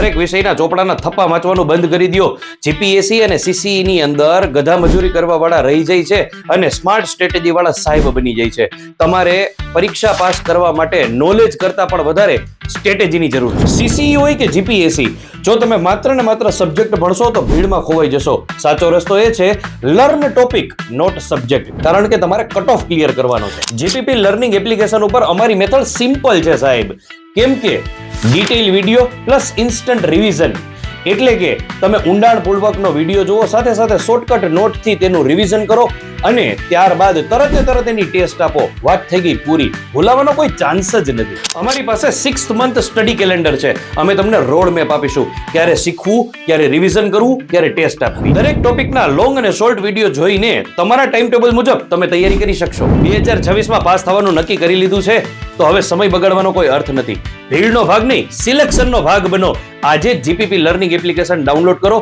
દરેક વિષયના ચોપડાના થપ્પા વાંચવાનું બંધ કરી દો. જીપીએસસી અને સીસીઈ ની અંદર ગધા મજૂરી કરવા વાળા રહી જાય છે અને સ્માર્ટ સ્ટ્રેટેજી વાળા સાહેબ બની જાય છે. તમારે પરીક્ષા પાસ કરવા માટે નોલેજ કરતા પણ વધારે સ્ટ્રેટેજીની જરૂર છે. સીસીઈ હોય કે જીપીએસસી, જો તમે માત્ર ને માત્ર સબ્જેક્ટ ભણશો તો ભીડમાં ખોવાઈ જશો. સાચો રસ્તો એ છે લર્ન ટોપિક નોટ સબ્જેક્ટ, કારણ કે તમારે કટ ઓફ ક્લિયર કરવાનો છે. જીપીપી લર્નિંગ એપ્લિકેશન ઉપર અમારી મેથડ સિમ્પલ છે સાહેબ, કેમ કે detail video plus instant revision, એટલે કે તમે ઊંડાણપૂર્વકનો વિડીયો જુઓ, સાથે સાથે શોર્ટકટ નોટથી તેનું રિવિઝન કરો અને ત્યારબાદ તરત એની ટેસ્ટ આપો. વાત થઈ ગઈ પૂરી, ભૂલાવાનો કોઈ ચાન્સ જ નથી. અમારી પાસે 6th મંથ સ્ટડી કેલેન્ડર છે. અમે તમને રોડ મેપ આપીશું, ક્યારે શીખવું, ક્યારે રિવિઝન કરવું, ક્યારે ટેસ્ટ આપવી. દરેક ટોપિકના લોંગ અને શોર્ટ વિડીયો જોઈને તમારા ટાઈમ ટેબલ મુજબ તમે તૈયારી કરી શકશો. 2026માં પાસ થવાનું નક્કી કરી લીધું છે તો હવે સમય બગાડવાનો કોઈ અર્થ નથી. ભીડનો ભાગ નહીં, સિલેક્શનનો ભાગ બનો. આજે જીપીપી લર્નિંગ એપ્લિકેશન ડાઉનલોડ કરો